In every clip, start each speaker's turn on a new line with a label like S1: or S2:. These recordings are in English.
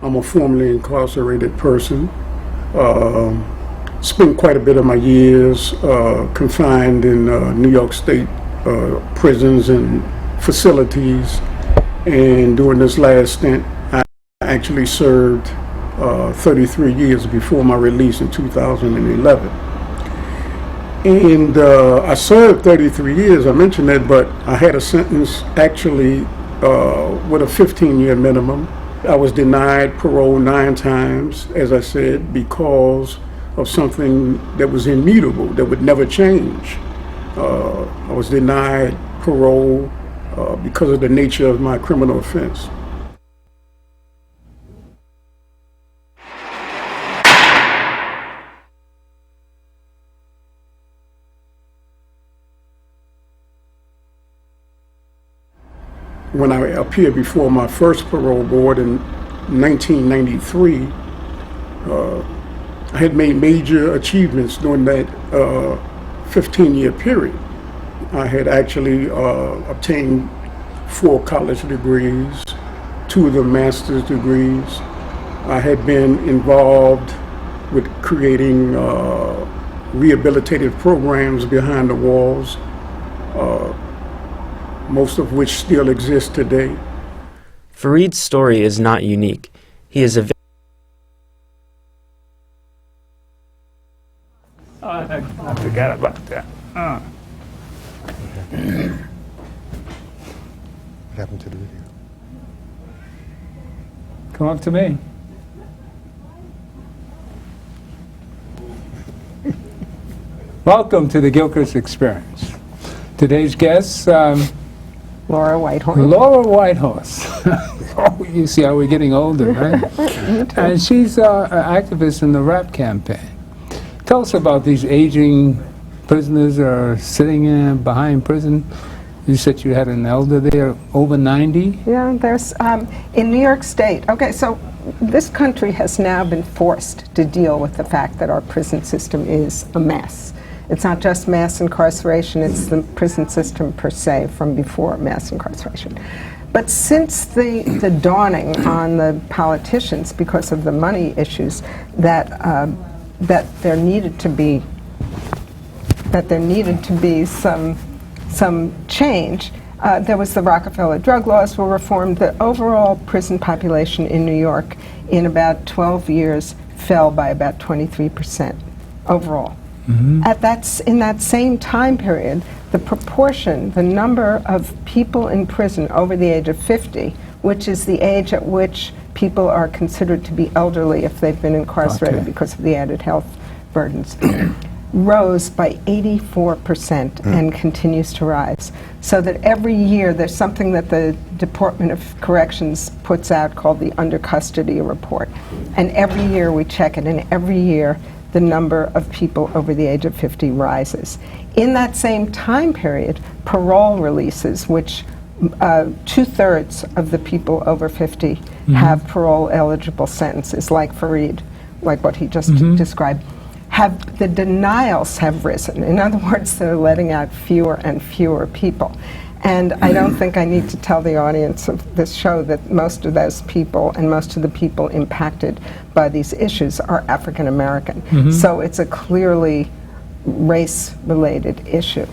S1: I'm a formerly incarcerated person. Spent quite a bit of my years confined in New York State prisons and facilities. And during this last stint, I actually served 33 years before my release in 2011. And I served 33 years, I mentioned that, but I had a sentence actually with a 15-year minimum. I was denied parole 9 times, as I said, because of something that was immutable, that would never change. I was denied parole because of the nature of my criminal offense. When I appeared before my first parole board in 1993, I had made major achievements during that 15-year period. I had actually obtained 4 college degrees, 2 of them master's degrees. I had been involved with creating rehabilitative programs behind the walls, most of which still exist today.
S2: Fareed's story is not unique. He is a
S3: I forgot about that.
S4: What happened to the video?
S3: Come up to me. Welcome to the Gilchrist Experience. Today's guest,
S5: Laura Whitehorse.
S3: Laura Whitehorse. Oh, you see how we're getting older, right? And she's an activist in the RAPP campaign. Tell us about these aging prisoners that are sitting behind prison. You said you had an elder there, over 90?
S5: Yeah, there's, in New York State, okay, so this country has now been forced to deal with the fact that our prison system is a mess. It's not just mass incarceration, it's the prison system per se from before mass incarceration. But since the dawning on the politicians, because of the money issues, that there needed to be some change, there was the Rockefeller drug laws were reformed. The overall prison population in New York in about 12 years fell by about 23% overall. Mm-hmm. In that same time period, the proportion, the number of people in prison over the age of 50, which is the age at which people are considered to be elderly if they've been incarcerated because of the added health burdens, rose by 84% and continues to rise. So that every year there's something that the Department of Corrections puts out called the Under Custody Report. And every year we check it, and every year the number of people over the age of 50 rises. In that same time period, parole releases, which 2/3 of the people over 50 have parole eligible sentences, like Fareed, like what he just described, the denials have risen. In other words, they're letting out fewer and fewer people. And I don't think I need to tell the audience of this show that most of those people and most of the people impacted by these issues are African American. So it's a clearly race-related issue.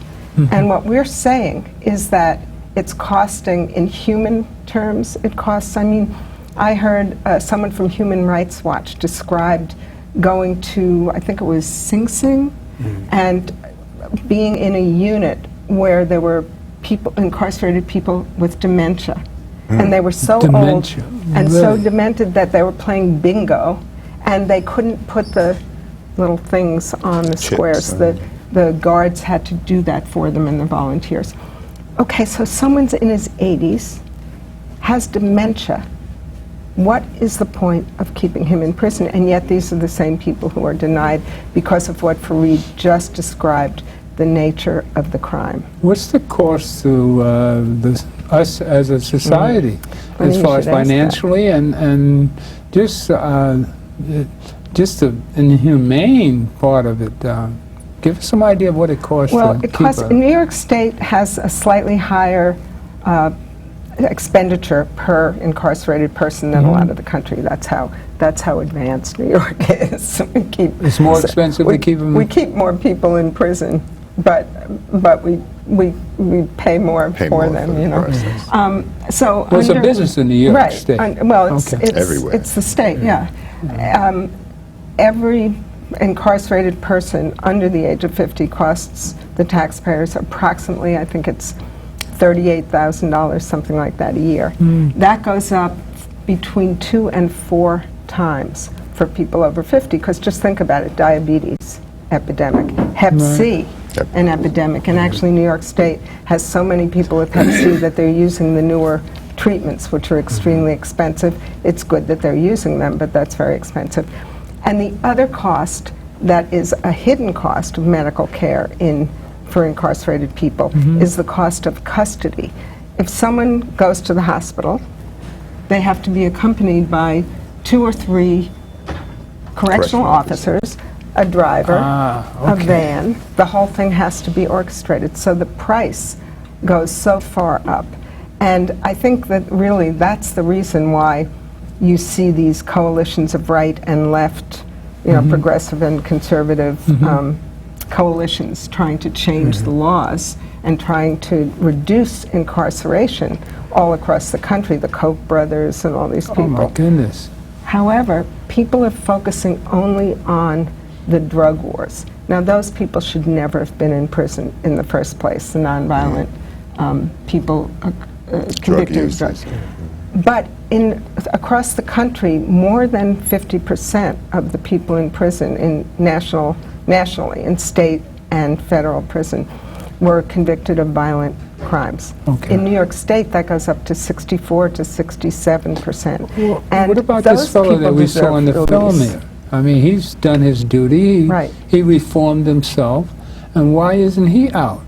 S5: And what we're saying is that it's costing, in human terms, it costs, I mean, I heard someone from Human Rights Watch described going to, I think it was Sing Sing, and being in a unit where there were people, incarcerated people with dementia. And they were so old and so demented that they were playing bingo, and they couldn't put the little things on the squares. The guards had to do that for them, and the volunteers. Okay, so someone's in his 80s, has dementia. What is the point of keeping him in prison? And yet these are the same people who are denied because of what Fareed just described, the nature of the crime.
S3: What's the cost to us as a society, as far as financially and just the inhumane part of it? Give us some idea of what it costs.
S5: Well, it costs. New York State has a slightly higher expenditure per incarcerated person than a lot of the country. That's how advanced New York is.
S3: It's more expensive to keep them.
S5: We keep more people in prison, but we pay more for them. You know. So
S3: Well, it's a business in New York State.
S5: Well, it's
S4: Everywhere.
S5: It's the state. Yeah. Every incarcerated person under the age of 50 costs the taxpayers approximately, I think it's $38,000, something like that, a year. That goes up between 2 and 4 times for people over 50, because just think about it, diabetes epidemic, Hep C, an epidemic, and actually New York State has so many people with Hep C that they're using the newer treatments, which are extremely expensive. It's good that they're using them, but that's very expensive. And the other cost that is a hidden cost of medical care for incarcerated people is the cost of custody. If someone goes to the hospital, they have to be accompanied by 2 or 3 correctional officers, a driver, a van. The whole thing has to be orchestrated. So the price goes so far up. And I think that really that's the reason why you see these coalitions of right and left, you know, progressive and conservative coalitions trying to change the laws and trying to reduce incarceration all across the country, the Koch brothers and all these people.
S3: Oh my goodness.
S5: However, people are focusing only on the drug wars. Now, those people should never have been in prison in the first place, the nonviolent people convicted of drugs. But across the country, more than 50% of the people in prison, nationally, in state and federal prison, were convicted of violent crimes. In New York State, that goes up to 64 to 67%.
S3: Well,
S5: and
S3: what about this fellow that we saw in the film here? I mean, he's done his duty. He reformed himself. And why isn't he out?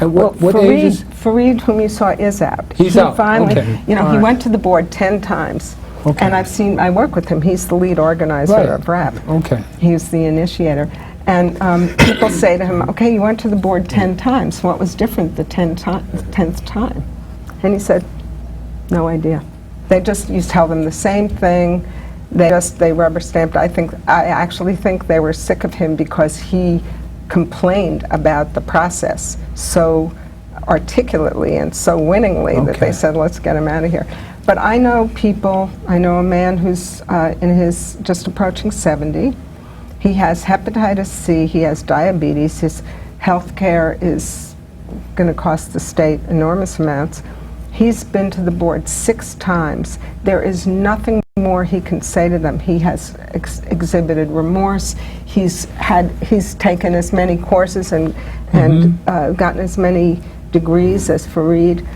S3: At what age is...
S5: Fareed, whom you saw, is out.
S3: He's out.
S5: Finally,
S3: Okay.
S5: you know, he went to the board 10 times. And I work with him. He's the lead organizer of RAPP. He's the initiator. And people say to him, okay, you went to the board 10 times. What was different the 10th time? And he said, no idea. You tell them the same thing. They rubber stamped. I actually think they were sick of him because he complained about the process so articulately and so winningly that they said, let's get him out of here. But I know people, I know a man who's in his just approaching 70. He has hepatitis C, he has diabetes, his health care is going to cost the state enormous amounts. He's been to the board 6 times. There is nothing more he can say to them. He has exhibited remorse. He's taken as many courses and gotten as many degrees as Fareed.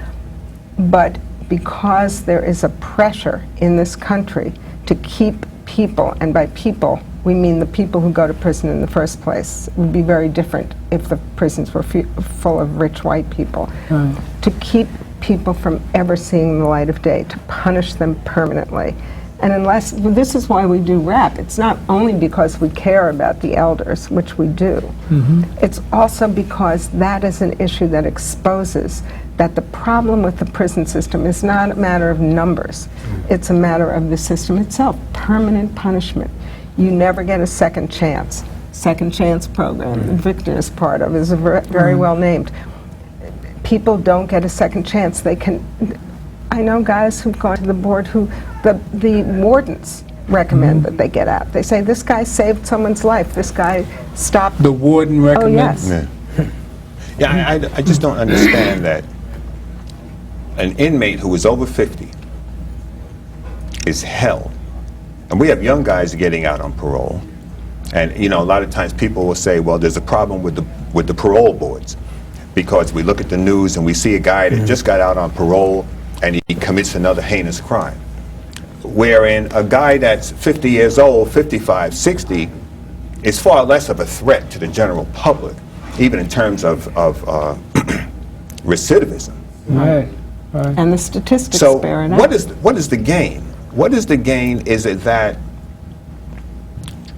S5: But because there is a pressure in this country to keep people, and by people we mean the people who go to prison in the first place. It would be very different if the prisons were full of rich white people. To keep people from ever seeing the light of day, to punish them permanently. And this is why we do RAPP. It's not only because we care about the elders, which we do. It's also because that is an issue that exposes that the problem with the prison system is not a matter of numbers. It's a matter of the system itself, permanent punishment. You never get a second chance. Second chance program, the Victor is part of, is very well named. People don't get a second chance. I know guys who've gone to the board who the wardens recommend that they get out. They say, this guy saved someone's life. This guy stopped.
S3: The warden recommends?
S5: Oh, yes.
S4: Yeah, I just don't understand that an inmate who is over 50 is held. And we have young guys getting out on parole. And, you know, a lot of times people will say, well, there's a problem with the parole boards, because we look at the news and we see a guy that just got out on parole and he commits another heinous crime. Wherein a guy that's 50 years old, 55, 60, is far less of a threat to the general public, even in terms of recidivism.
S5: And the statistics bear it out.
S4: What is the gain? What is the gain? Is it that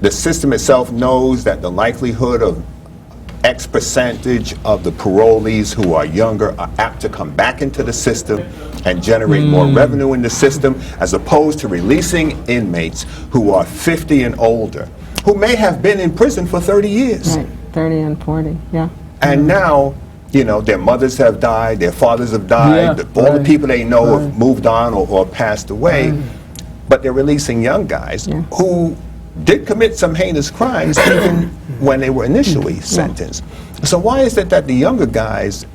S4: the system itself knows that the likelihood of X percentage of the parolees who are younger are apt to come back into the system, and generate more revenue in the system, as opposed to releasing inmates who are 50 and older, who may have been in prison for 30 years.
S5: Right, 30 and 40, yeah.
S4: And now, you know, their mothers have died, their fathers have died,
S3: Yeah,
S4: all the
S3: right,
S4: people they know
S3: right.
S4: have moved on or passed away, but they're releasing young guys
S5: Yeah.
S4: who did commit some heinous crimes even when they were initially sentenced. So why is it that the younger guys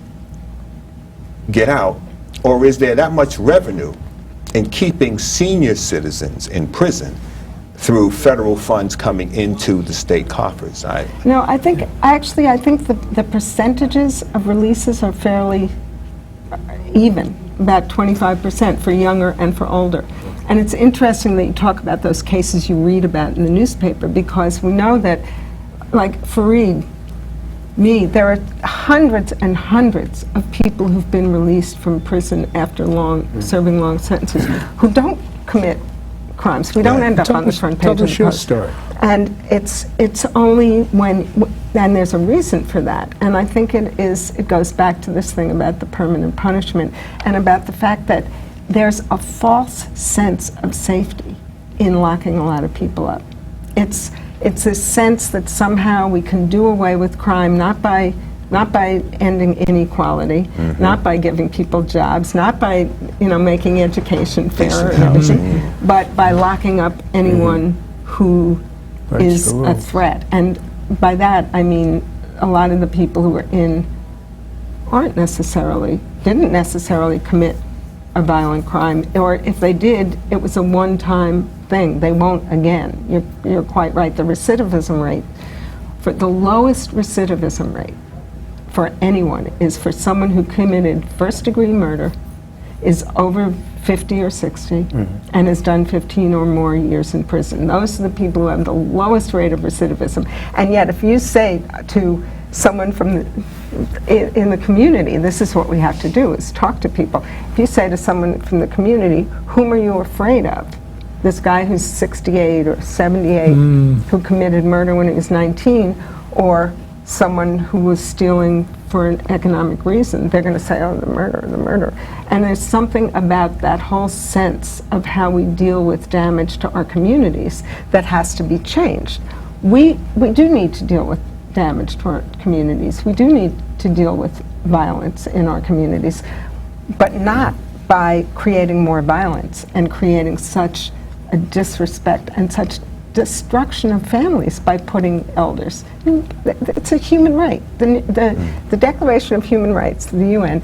S4: get out, or is there that much revenue in keeping senior citizens in prison through federal funds coming into the state coffers?
S5: No, I think the percentages of releases are fairly even, about 25% for younger and for older. And it's interesting that you talk about those cases you read about in the newspaper, because we know that, like Fareed, there are hundreds and hundreds of people who've been released from prison after serving long sentences who don't commit crimes. We don't end up on the front page of the Post.
S3: Story.
S5: And it's only and there's a reason for that. And I think it goes back to this thing about the permanent punishment and about the fact that there's a false sense of safety in locking a lot of people up. It's a sense that somehow we can do away with crime, not by ending inequality, not by giving people jobs, not by making education fairer and everything, but by locking up anyone who is a threat. And by that I mean a lot of the people who are in didn't necessarily commit a violent crime, or if they did, it was a one-time thing. They won't again. You're quite right. The recidivism rate, for the lowest recidivism rate for anyone is for someone who committed first-degree murder, is over 50 or 60, and has done 15 or more years in prison. Those are the people who have the lowest rate of recidivism. And yet, if you say to someone in the community, this is what we have to do, is talk to people. If you say to someone from the community, whom are you afraid of? This guy who's 68 or 78 who committed murder when he was 19, or someone who was stealing for an economic reason, they're going to say, oh, the murder. And there's something about that whole sense of how we deal with damage to our communities that has to be changed. We do need to deal with damage to our communities. We do need to deal with violence in our communities, but not by creating more violence and creating such a disrespect and such destruction of families by putting elders. It's a human right. The Declaration of Human Rights, the UN,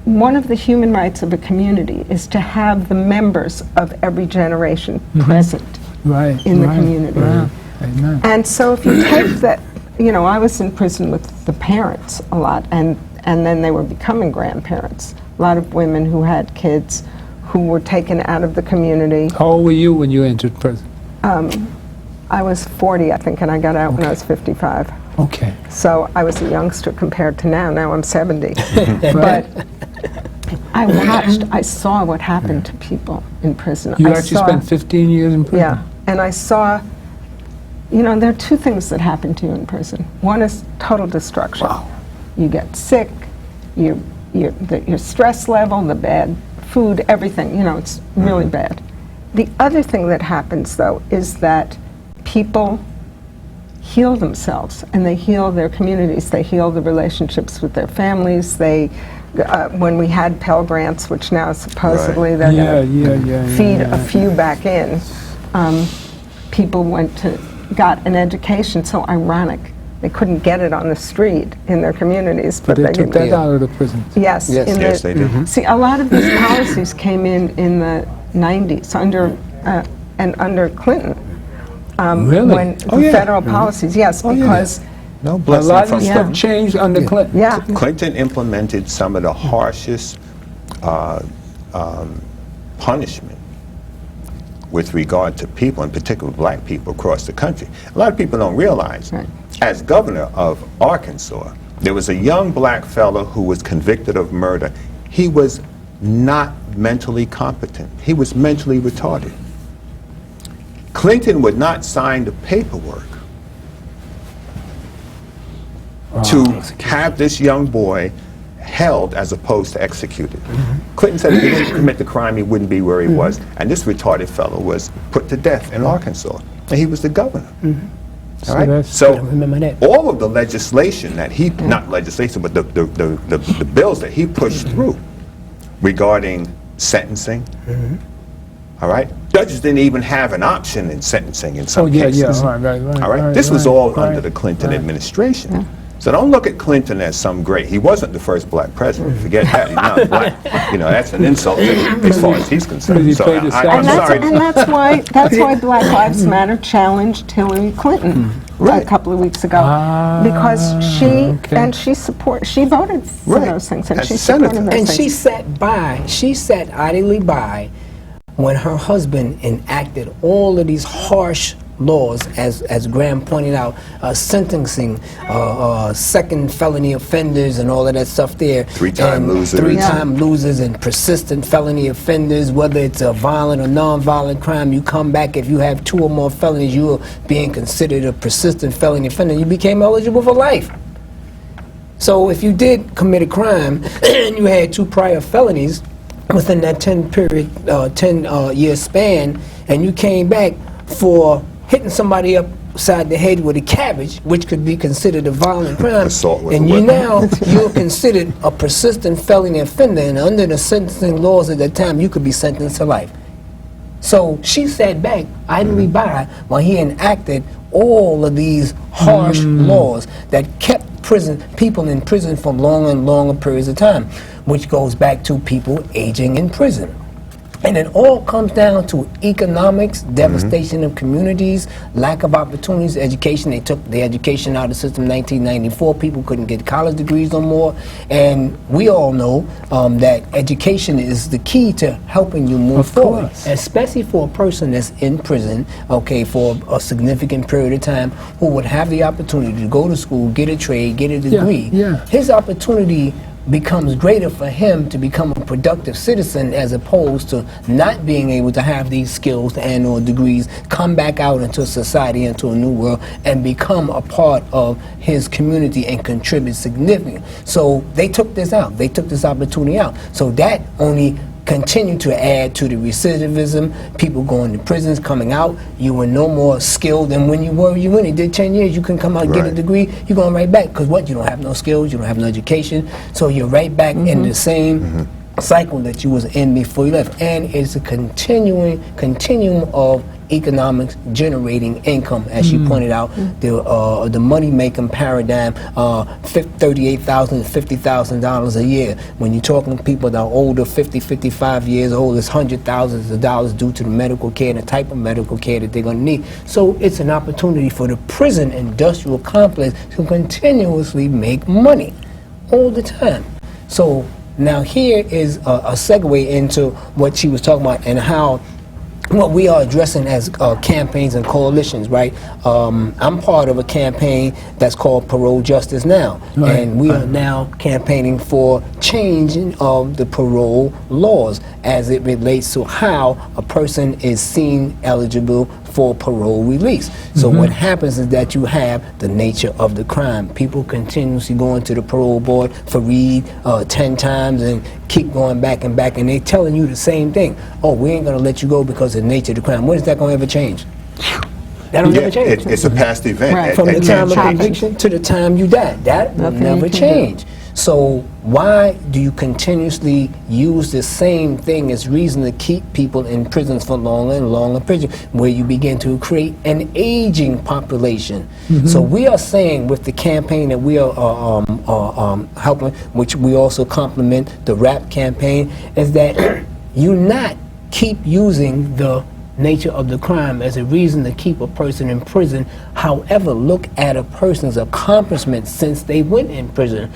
S5: one of the human rights of a community is to have the members of every generation present in the community.
S3: Right. Amen.
S5: And so if you take that, I was in prison with the parents a lot, and then they were becoming grandparents. A lot of women who had kids who were taken out of the community.
S3: How old were you when you entered prison?
S5: I was 40, I think, and I got out when I was 55.
S3: Okay.
S5: So I was a youngster compared to now. Now I'm 70. But I saw what happened to people in prison.
S3: You actually spent 15 years in prison?
S5: Yeah, and I saw, there are two things that happen to you in prison. One is total destruction.
S3: Wow.
S5: You get sick, your stress level, the bad food, everything, it's really bad. The other thing that happens, though, is that people heal themselves, and they heal their communities. They heal the relationships with their families. When we had Pell Grants, which now supposedly they're going to feed a few back in, people got an education. So ironic. They couldn't get it on the street in their communities,
S3: but they took that out of the prisons.
S5: Yes,
S4: yes, they did.
S5: See, a lot of these policies came in the 90s under Clinton.
S3: Really?
S5: When the federal policies, yes, because
S4: No
S3: A
S4: blessing
S3: lot
S4: from
S3: of stuff changed under Clinton.
S5: yeah,
S4: Clinton implemented some of the harshest punishment with regard to people, in particular black people across the country. A lot of people don't realize, as governor of Arkansas, there was a young black fellow who was convicted of murder. He was not mentally competent. He was mentally retarded. Clinton would not sign the paperwork to have this young boy held as opposed to executed. Clinton said if he didn't commit the crime, he wouldn't be where he was. And this retarded fellow was put to death in Arkansas. And he was the governor. All right?
S3: that's-
S4: So
S6: remember that.
S4: all of the legislation that he, not legislation, but the bills that he pushed through regarding sentencing, all right? Judges didn't even have an option in sentencing in some cases. All right? This was all under the Clinton administration. So don't look at Clinton as some great. He wasn't the first black president. Forget that. He's not black. You know, that's an insult as far as he's concerned.
S3: He
S4: So
S3: played the
S4: I'm
S3: side.
S4: sorry.
S5: And that's why Black Lives Matter challenged Hillary Clinton a couple of weeks ago, because she voted for
S4: Right.
S5: those things, and
S4: As
S5: she
S4: a senator.
S5: supported those
S6: And
S5: things.
S6: she sat idly by when her husband enacted all of these harsh laws, as Graham pointed out, sentencing, second felony offenders and all of that stuff there.
S4: Three-time losers.
S6: Three-time losers and persistent felony offenders, whether it's a violent or non-violent crime, you come back, if you have 2 or more felonies, you are being considered a persistent felony offender. You became eligible for life. So if you did commit a crime and you had 2 prior felonies within that 10-year span, and you came back for hitting somebody upside the head with a cabbage, which could be considered a violent crime,
S4: Assault with
S6: and
S4: a weapon.
S6: you're considered a persistent felony offender, and under the sentencing laws at that time, you could be sentenced to life. So she sat back idly by while he enacted all of these harsh laws that kept people in prison for longer and longer periods of time, which goes back to people aging in prison. And it all comes down to economics, devastation of communities, lack of opportunities, education. They took the education out of the system in 1994. People couldn't get college degrees no more. And we all know that education is the key to helping you move forward, especially for a person that's in prison, okay, for a significant period of time, who would have the opportunity to go to school, get a trade, get a degree. His opportunity becomes greater for him to become a productive citizen, as opposed to not being able to have these skills and or degrees, come back out into society, into a new world, and become a part of his community and contribute significantly. So they took this out. They took this opportunity out. So that only continue to add to the recidivism, people going to prisons, coming out, you were no more skilled than when you were. You went and did 10 years, you can come out, get a degree, you're going right back, because what, you don't have no skills, you don't have no education, so you're right back in the same cycle that you was in before you left. And it's a continuum of economics generating income, as she pointed out, the money-making paradigm, $38,000 to $50,000 a year. When you're talking to people that are older, 50, 55 years old, it's hundreds of thousands of dollars due to the medical care and the type of medical care that they're going to need. So it's an opportunity for the prison industrial complex to continuously make money all the time. So now here is a segue into what she was talking about and how what we are addressing as campaigns and coalitions, right? I'm part of a campaign that's called Parole Justice Now, and we are now campaigning for changing of the parole laws as it relates to how a person is seen eligible for parole release. So what happens is that you have the nature of the crime. People continuously going to the parole board for 10 times and keep going back and back, and they telling you the same thing. Oh, we ain't gonna let you go because of the nature of the crime. When is that gonna ever change? That'll never change.
S4: It's a past event.
S5: Right.
S6: From the time of conviction to the time you die. That will never change. So why do you continuously use the same thing as reason to keep people in prisons for longer and longer prison, where you begin to create an aging population? So we are saying with the campaign that we are helping, which we also complement the RAPP campaign, is that you not keep using the nature of the crime as a reason to keep a person in prison. However, look at a person's accomplishments since they went in prison.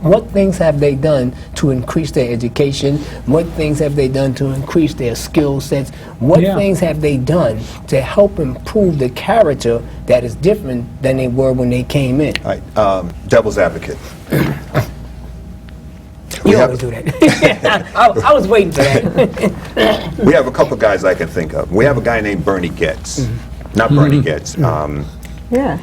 S6: What things have they done to increase their education? What things have they done to increase their skill sets? What things have they done to help improve the character that is different than they were when they came in?
S4: All right, devil's advocate.
S6: You always do that. I was waiting for that.
S4: We have a couple guys I can think of. We have a guy named Bernie Getz. Not Bernie Getz.
S5: Yeah.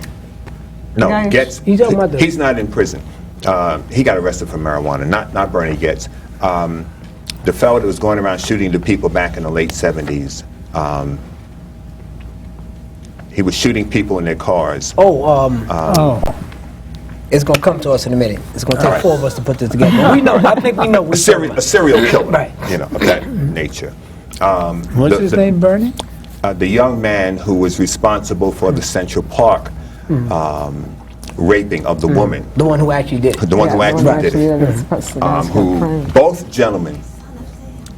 S4: No,
S5: Guys.
S4: Getz.
S6: You talking about
S4: He's not in prison. he got arrested for marijuana, not Bernie Getz. The fellow that was going around shooting the people back in the late 70s, he was shooting people in their cars.
S6: It's going to come to us in a minute. It's going to take 4 of us to put this together. But we know. I think we know.
S4: A serial killer,
S6: right?
S4: You know, of that nature.
S3: What's his name, Bernie?
S4: The young man who was responsible for the Central Park raping of the woman.
S6: The one who actually did it.
S4: The one who actually did it. Both gentlemen.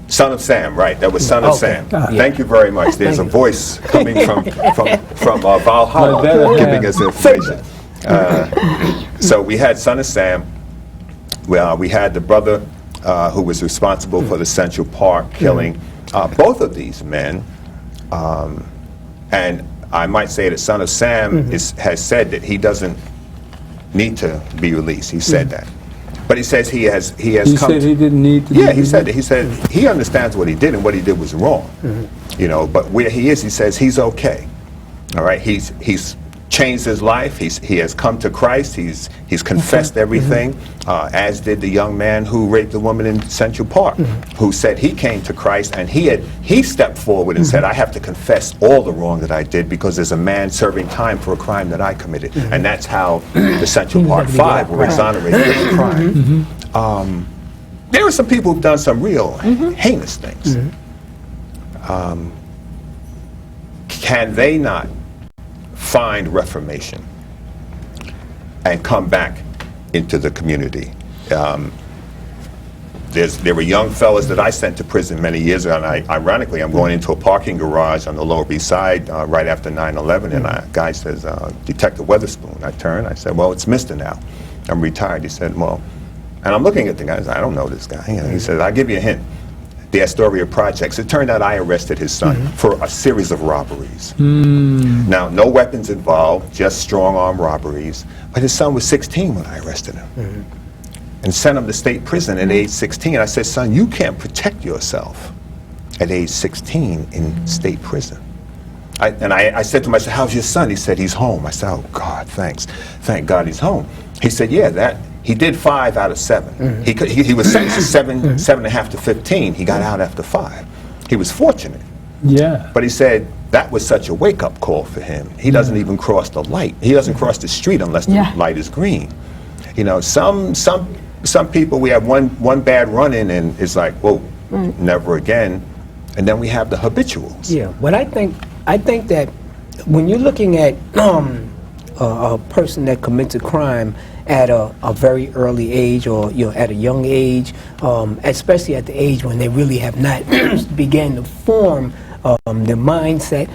S4: Son of Sam, right? That was Son of Sam. Thank you very much. There's a voice coming from Valhalla giving us information. So we had Son of Sam. Well, we had the brother who was responsible for the Central Park killing. Both of these men, and I might say that Son of Sam has said that he doesn't need to be released. He said that. But he says he has
S3: He
S4: come
S3: said he didn't need to.
S4: Yeah, he said that. He said he understands what he did, and what he did was wrong. You know, but where he is, he says he's okay. All right, he's changed his life. He has come to Christ. He's confessed everything, as did the young man who raped the woman in Central Park, who said he came to Christ, and he stepped forward and said, I have to confess all the wrong that I did because there's a man serving time for a crime that I committed. And that's how the Central Park 5 were exonerated of the crime. There are some people who've done some real heinous things. Can they not find reformation and come back into the community? There were young fellas that I sent to prison many years ago, and ironically, I'm going into a parking garage on the Lower East Side right after 9/11, and a guy says, Detective Weatherspoon. I turn, I said, well, it's Mr. now. I'm retired. He said, well, and I'm looking at the guy, I said, I don't know this guy. You know, he said, I'll give you a hint. The Astoria Projects. It turned out I arrested his son for a series of robberies. Now, no weapons involved, just strong-arm robberies. But his son was 16 when I arrested him. And sent him to state prison at age 16. I said, son, you can't protect yourself at age 16 in state prison. I said to him, I said, how's your son? He said, he's home. I said, oh, God, thanks. Thank God he's home. He said, yeah, he did 5 out of 7. He was sentenced to 7.5 to 15. He got out after 5. He was fortunate.
S3: Yeah.
S4: But he said that was such a wake-up call for him. He doesn't even cross the light. He doesn't cross the street unless the light is green. You know, some people, we have one bad run-in and it's like, whoa, never again. And then we have the habituals.
S6: Yeah. But I think that when you're looking at a person that commits a crime at a very early age, or at a young age, especially at the age when they really have not began to form their mindset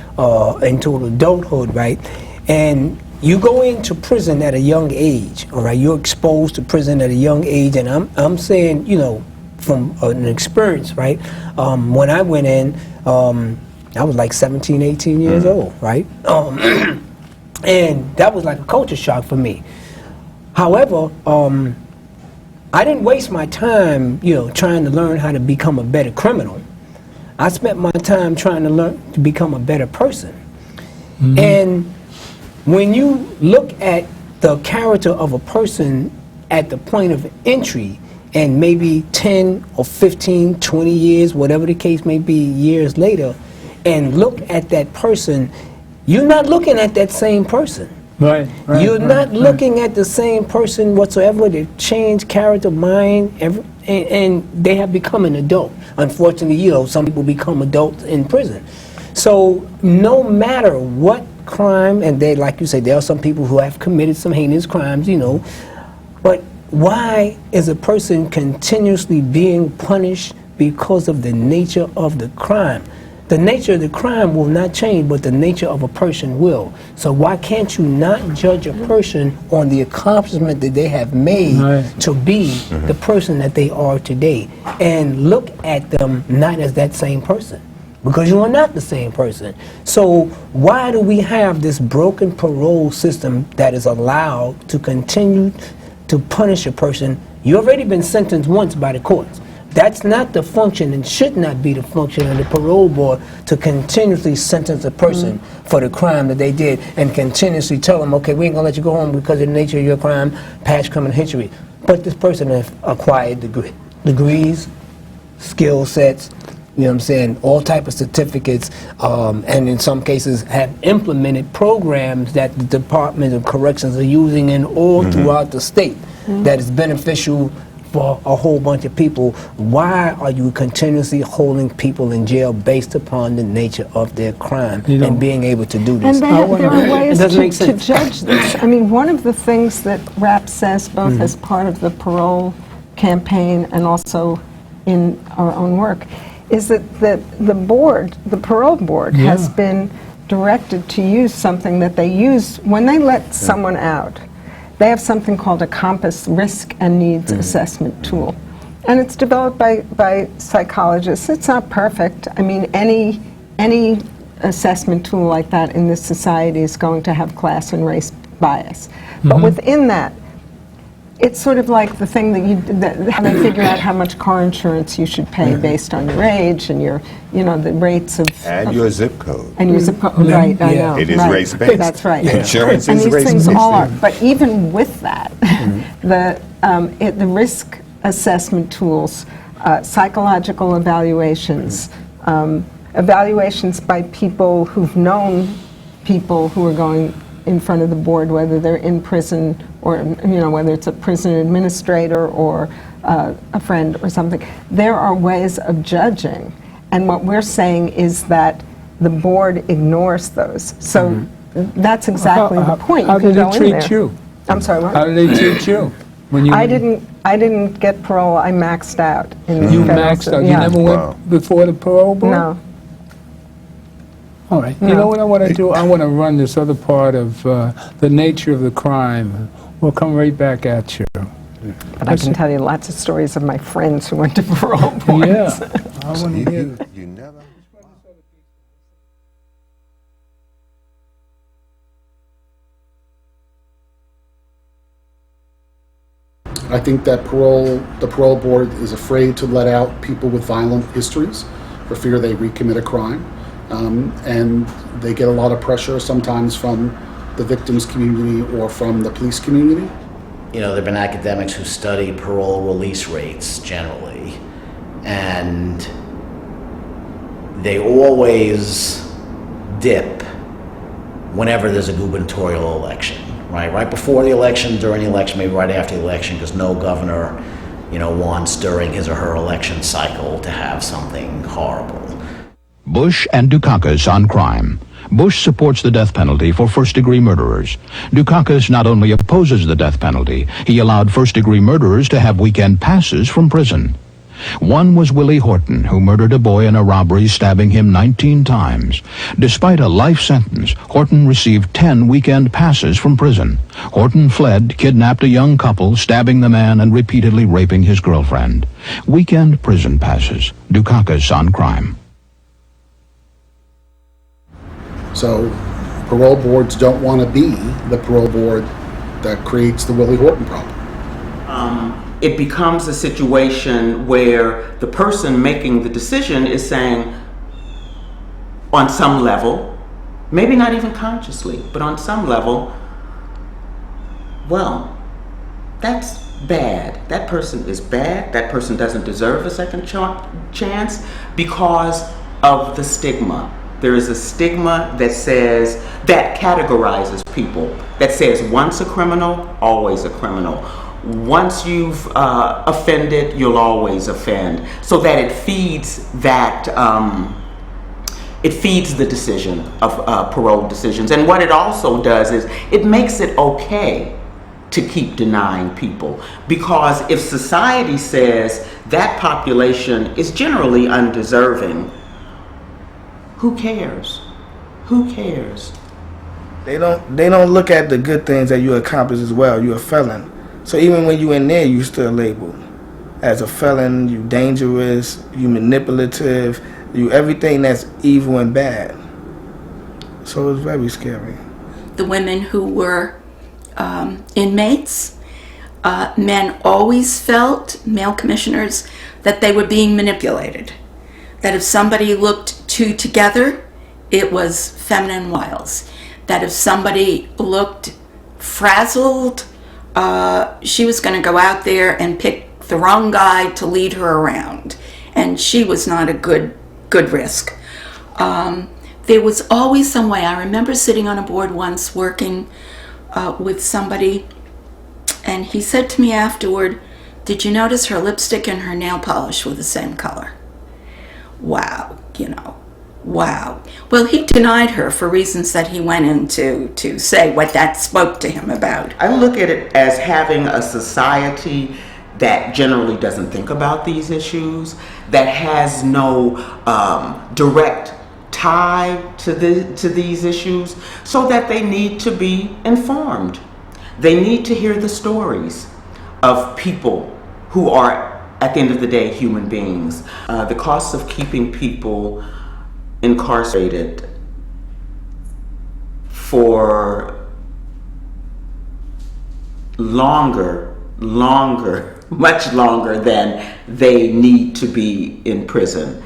S6: into adulthood, right? And you go into prison at a young age, all right? You're exposed to prison at a young age, and I'm saying, from an experience, right? When I went in, I was like 17, 18 years old, right? And that was like a culture shock for me. However, I didn't waste my time, trying to learn how to become a better criminal. I spent my time trying to learn to become a better person. And when you look at the character of a person at the point of entry, and maybe 10 or 15, 20 years, whatever the case may be, years later, and look at that person, you're not looking at that same person.
S3: Right.
S6: You're not looking at the same person whatsoever. They change character, mind, and they have become an adult. Unfortunately, some people become adults in prison. So no matter what crime, and like you say, there are some people who have committed some heinous crimes, but why is a person continuously being punished because of the nature of the crime? The nature of the crime will not change, but the nature of a person will. So why can't you not judge a person on the accomplishment that they have made to be the person that they are today, and look at them not as that same person? Because you are not the same person. So why do we have this broken parole system that is allowed to continue to punish a person? You've already been sentenced once by the courts. That's not the function, and should not be the function of the parole board, to continuously sentence a person for the crime that they did, and continuously tell them, okay, we ain't gonna let you go home because of the nature of your crime, past criminal history. but this person has acquired degrees, skill sets, you know what I'm saying, all type of certificates, and in some cases have implemented programs that the Department of Corrections are using in all throughout the state that is beneficial for a whole bunch of people. Why are you continuously holding people in jail based upon the nature of their crime and being able to do this?
S5: And there are ways to
S6: sense.
S5: judge this. I mean, one of the things that RAPP says, both as part of the parole campaign and also in our own work, is that the parole board has been directed to use something that they use when they let someone out. They have something called a COMPASS risk and needs assessment tool. And it's developed by psychologists. It's not perfect. I mean, any assessment tool like that in this society is going to have class and race bias. But within that, it's sort of like the thing that how they figure out how much car insurance you should pay based on your age and your, the rates of...
S4: And your zip code.
S5: And your zip code, right, I know.
S4: It is
S5: right.
S4: race-based.
S5: That's right.
S4: Insurance
S5: and
S4: is
S5: these
S4: race-based.
S5: things all are. But even with that, the risk assessment tools, psychological evaluations, evaluations by people who've known people who are going in front of the board, whether they're in prison or, whether it's a prison administrator or a friend or something. There are ways of judging. And what we're saying is that the board ignores those. So that's exactly the point.
S3: How
S5: You can
S3: did
S5: go
S3: they
S5: in
S3: treat
S5: there.
S3: you?
S5: I'm sorry, what?
S3: How did they treat you? When you
S5: I didn't get parole. I maxed out in the
S3: You
S5: federal
S3: maxed
S5: system.
S3: out. You
S5: Yeah.
S3: never went before the parole board?
S5: No.
S3: All right. You know what I want to do? I want to run this other part of the nature of the crime. We'll come right back at you.
S5: But I can tell you lots of stories of my friends who went to parole boards.
S3: Yeah. I want to hear.
S4: You never...
S7: I think that the parole board is afraid to let out people with violent histories for fear they recommit a crime. And they get a lot of pressure sometimes from the victims community or from the police community.
S8: There have been academics who study parole release rates generally, and they always dip whenever there's a gubernatorial election, right? Right before the election, during the election, maybe right after the election, because no governor, wants during his or her election cycle to have something horrible.
S9: Bush and Dukakis on crime. Bush supports the death penalty for first-degree murderers. Dukakis not only opposes the death penalty, he allowed first-degree murderers to have weekend passes from prison. One was Willie Horton, who murdered a boy in a robbery, stabbing him 19 times. Despite a life sentence, Horton received 10 weekend passes from prison. Horton fled, kidnapped a young couple, stabbing the man and repeatedly raping his girlfriend. Weekend prison passes. Dukakis on crime.
S7: So parole boards don't want to be the parole board that creates the Willie Horton problem.
S10: It becomes a situation where the person making the decision is saying, on some level, maybe not even consciously, but on some level, well, that's bad. That person is bad. That person doesn't deserve a second chance because of the stigma. There is a stigma that categorizes people, that says once a criminal, always a criminal. Once you've offended, you'll always offend. So that it feeds the decision of parole decisions. And what it also does is it makes it okay to keep denying people. Because if society says that population is generally undeserving, who cares? Who cares?
S11: They don't look at the good things that you accomplish as well. You're a felon. So even when you're in there, you're still labeled as a felon, you dangerous, you manipulative, you everything that's evil and bad. So it's very scary.
S12: The women who were inmates, men always felt, male commissioners, that they were being manipulated. That if somebody looked too together, it was feminine wiles. That if somebody looked frazzled she was going to go out there and pick the wrong guy to lead her around, and she was not a good risk. There was always some way. I remember sitting on a board once working with somebody, and he said to me afterward, "Did you notice her lipstick and her nail polish were the same color?" Wow, wow. Well, he denied her for reasons that he went into to say what that spoke to him about.
S10: I look at it as having a society that generally doesn't think about these issues, that has no direct tie to these issues, so that they need to be informed. They need to hear the stories of people who are, at the end of the day, human beings. The cost of keeping people incarcerated for much longer than they need to be in prison.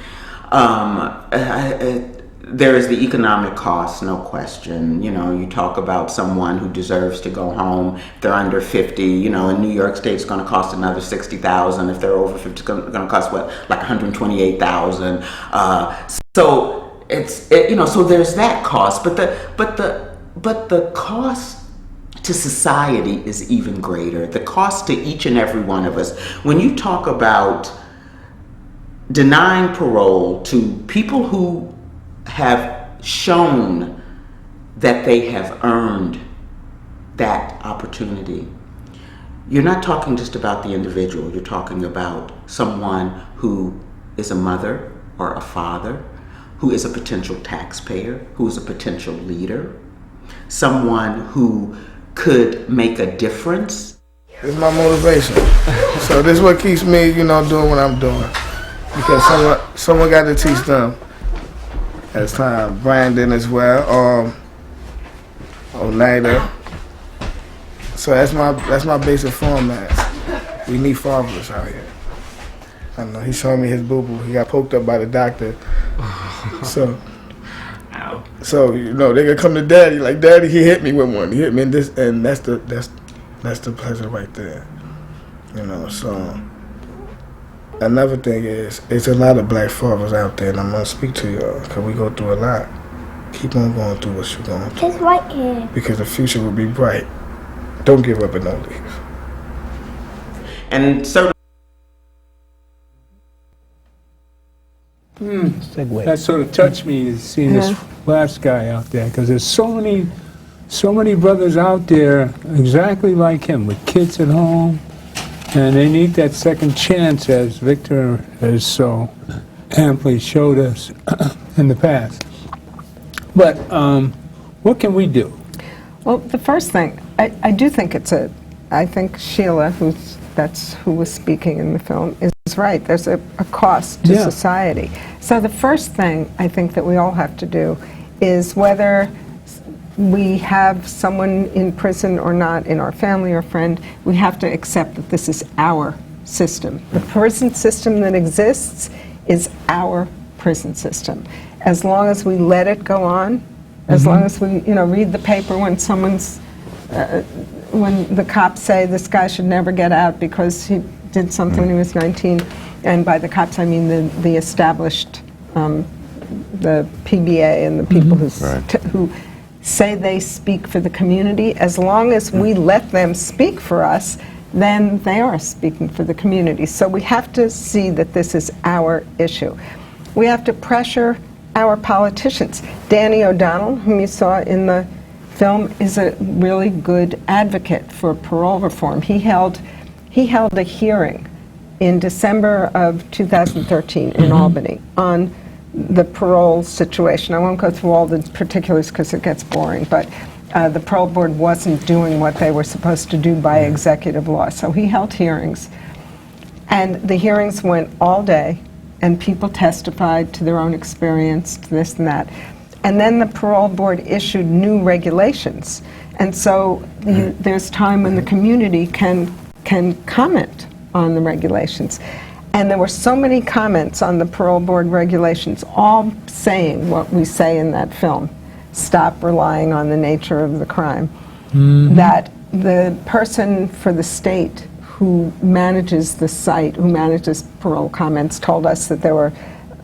S10: There is the economic cost, no question. You talk about someone who deserves to go home. If they're under 50, in New York State, it's going to cost another $60,000. If they're over 50, it's going to cost like $128,000. So so there's that cost. But the cost to society is even greater. The cost to each and every one of us. When you talk about denying parole to people who have shown that they have earned that opportunity, you're not talking just about the individual. You're talking about someone who is a mother or a father, who is a potential taxpayer, who is a potential leader, someone who could make a difference.
S11: It's my motivation. So this is what keeps me, doing what I'm doing. Because someone got to teach them. As time, Brandon as well, Oneida. So that's my basic format. We need fathers out here. I know he's showing me his boo-boo. He got poked up by the doctor. So they gonna come to Daddy like, Daddy, he hit me with one. He hit me in this, and that's the pleasure right there. So. Another thing is, it's a lot of black fathers out there, and I'm going to speak to y'all, because we go through a lot. Keep on going through what you're going through.
S13: It's Whitehead.
S11: Because the future will be bright. Don't give up and don't leave.
S10: And so...
S3: That sort of touched me, to see this last guy out there, because there's so many brothers out there exactly like him, with kids at home. And they need that second chance, as Victor has so amply showed us in the past. But what can we do?
S5: Well, the first thing, I do think I think Sheila, who was speaking in the film, is right. There's a cost to society. So the first thing I think that we all have to do is, whether we have someone in prison or not, in our family or friend, we have to accept that this is our system. The prison system that exists is our prison system. As long as we let it go on, as long as we, read the paper when someone's, when the cops say this guy should never get out because he did something when he was 19, and by the cops I mean the established, the PBA and the people who say they speak for the community. As long as we let them speak for us, then they are speaking for the community. So we have to see that this is our issue. We have to pressure our politicians. Danny O'Donnell, whom you saw in the film, is a really good advocate for parole reform. He held a hearing in December of 2013 in Albany on the parole situation. I won't go through all the particulars because it gets boring, but the parole board wasn't doing what they were supposed to do by executive law. So he held hearings, and the hearings went all day, and people testified to their own experience, to this and that. And then the parole board issued new regulations. And so there's time when the community can comment on the regulations. And there were so many comments on the parole board regulations, all saying what we say in that film: stop relying on the nature of the crime. that the person for the state who manages the site, who manages parole comments, told us that there were